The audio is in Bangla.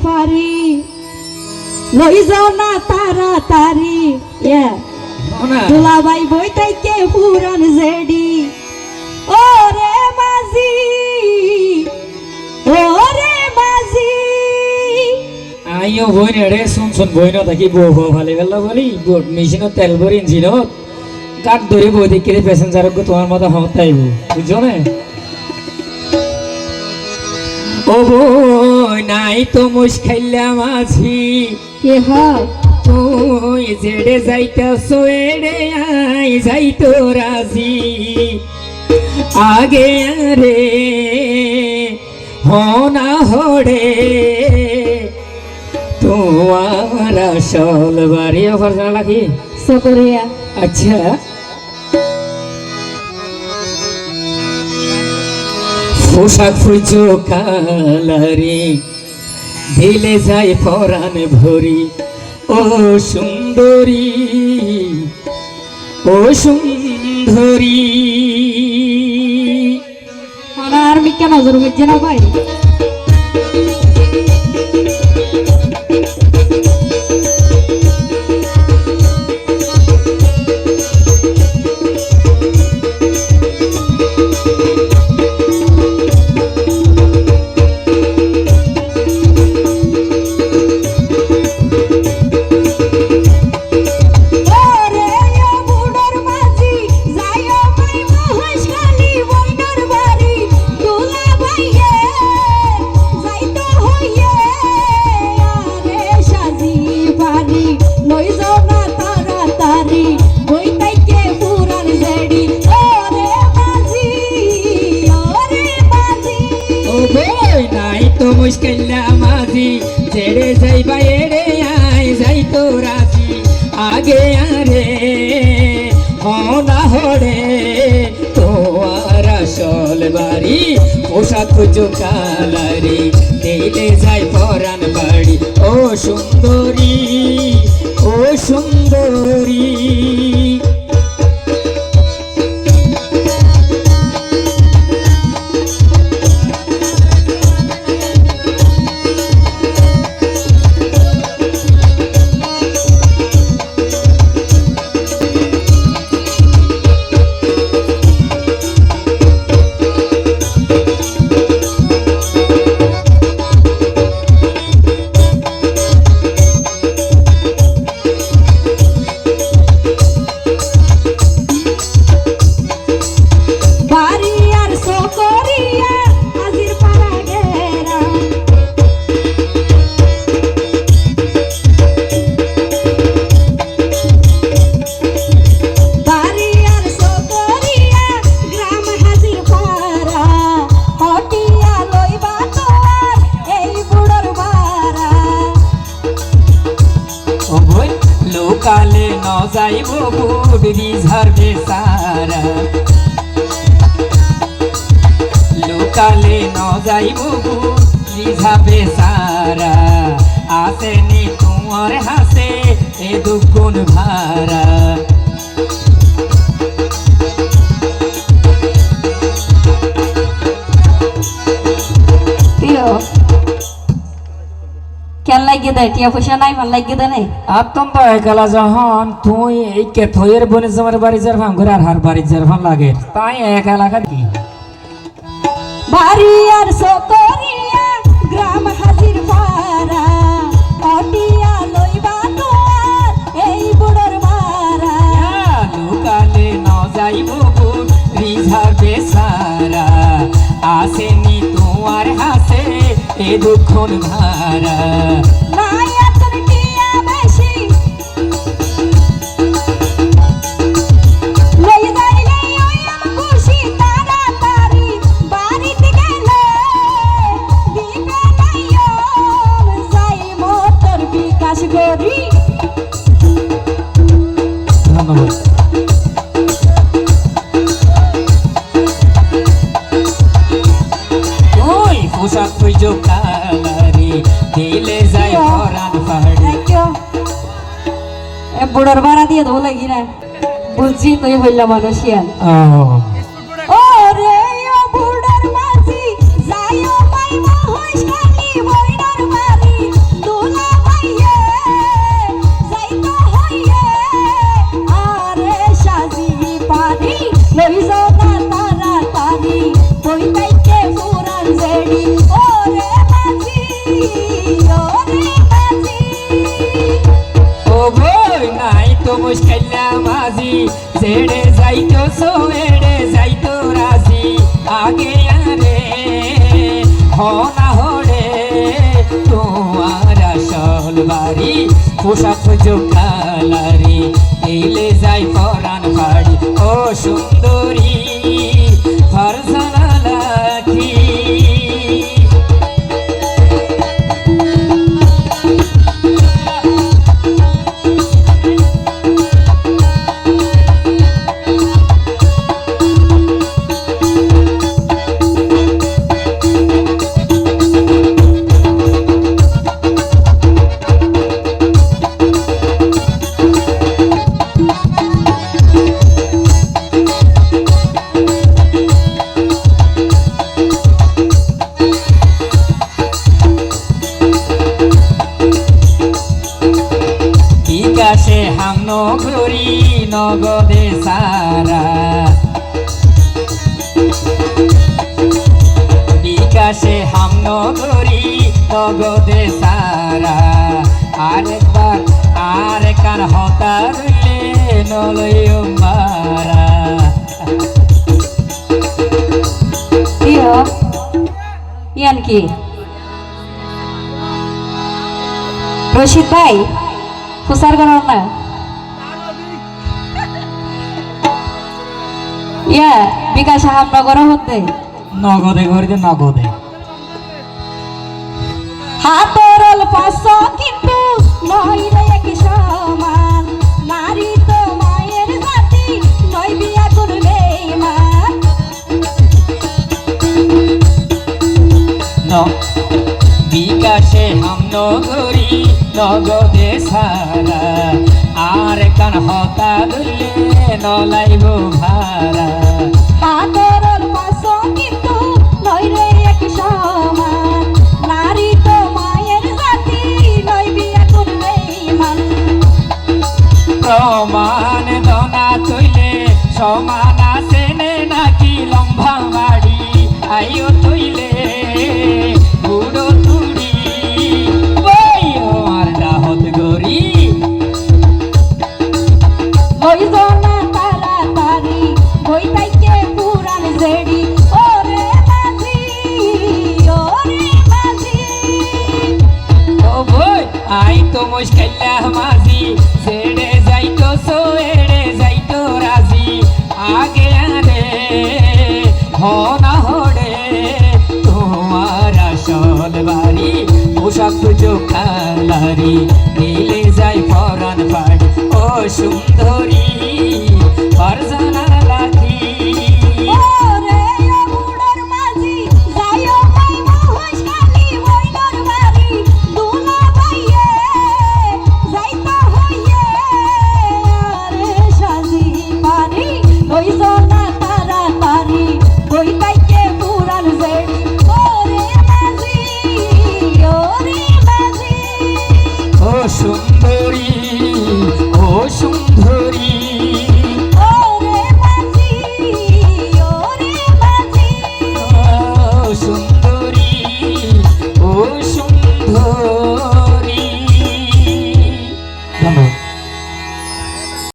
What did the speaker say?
পারি লই যাও না তাড়াতাড়ি দুলাভাই বই তাইকে পুরান জেডি ওরে মাঝি আইও বইন রে শুন বইন থাকি বউ ভালে গেল বলি বোট মেশিনত তেল ভরি ইঞ্জিনত কাঠ ধরে বই দেখি প্যাসেঞ্জার তোমার মতো হতাইব বুঝছো না ও বই নাই তো মুশ খাইলাম আছি কে হয় তুই জেড়ে যাইতাছ এড়ে আই যাইতো রাজি আগে রে হনা হড়ে তোমার আসল বাড়ি অফার জানা লাগি সকরিয়া আচ্ছা পোশাক ফুইছো কালারি দিলে যায় পরাণ ভরি ও সুন্দরী ও সুন্দরী আর মিকা নজর বুঝছে না ভাই মুশকিল্লা মাঝি ছেড়ে যাইবা এড়ে আই যাইতো রাজি আগে আরে হনা হড়ে তোমার আসল বাড়ি পোশাক খুঁজো কালারি দিলে যাই পরাণ বাড়ি ও সুন্দরী ও সুন্দরী লোকালে ন যাইব বুড়ি ঝরবে সারা লোকালে ন যাইব বুড়ি ঝরবে সারা আসেনি তোমার হাসে এ দুগুণ ভাড়া কেন লাগিয়ে দেয় টিয়া পয়সা নাই ভাল লাগিয়ে দেয় নাই আতম তো একলা যখন তুই এই কে থইয়ের বনে জমার বাড়ি যার ভাঙ করে আর হার বাড়ি যার ভাঙ লাগে তাই এক এলাকা কি বাড়ি আর সকরিয়া গ্রাম হাজির পাড়া অটিয়া লইবা তোমার এই বুড়োর মারা লোকালে ন যাইব রিঝাবে সারা আসেনি তোমার হাসে এ দুক্ষণ ভাড়া নাই এতন টিয়া বেশি লই যাইলে ওই আমি খুশি তাড়াতাড়ি বাড়িতে গেলে দিবে নাইয়ম যাই মোটর বিকাশ করি ধন্যবাদ পোশাক খুঁজো কালারি দিলে যাই পরাণ পাহাড়ি বুড়োর ভাড়া দিয়ে দেবো লাগি না বুঝছি তুই বললাম মানুষিয়ান ও রে ও বুড়োর মাঝি যাইও মাই মহেশ খালি বইনার বাড়ি মুশকিলা মাঝি জেড়ে যাইতো সোয়েড়ে যাইতো রাজি আগে আরে হনা হড়ে তোমার আসল বাড়ি পোশাক জোকালারি এলে যাই পরাণ বাড়ি ও সুন্দরী ফারজানা লাখি বিকাশে হাম নগরী নগদে সারা বিকাশে হাম নগরী নগদে সারা আরেকবার আরেকার হতা রইলে নলয় মারা ইয়ান কি রশিদ ভাই প্রচার করার না ইয়া বিকাশ হামনগর হতে নগদে করিতে নগদে হাতরল পাশ কিন্তু নয় রে এক সমান নারী তো মায়ের জাতি নয় বিয়া করবে মান বিকাশে হাম নগরী নগদে সারা আর কান হতা দুলে নলাইব ভারা হাতরল পাশ কিন্তু নয় রে এক সমান নারী তো মায়ের জাতি নয় বিয়া করবে মান প্রমাণ দনা তৈলে সমান আছে নাকি লম্বা বাড়ি আইও তৈলে বুড়ো তুড়ি ওই আর ডাহত গরি লইজনা তাড়াতাড়ি বই তাইকে পুরান জেডি ওরে মাঝি ও বই আই তো মুশকিলা মাঝি ছেড়ে যাইতো সোয়েড়ে যাইতো রাজি আগে আরে হনা হড়ে তোমার আসল বাড়ি পোশাক জোকালারি দিলে যাই পরাণ বাড়ি ও সুন্দরী ফারজানা লাখি ওরে ও বুড়োর মাঝি যাইও মাই মহশালি বইনর বাড়ি দুলা ভাইয়ে যাইতা হইয়ে আরে সাজি পারি লইজনা তাড়াতাড়ি বই তাইকে পুরান জেডি ওরে মাঝি ও সুন্দর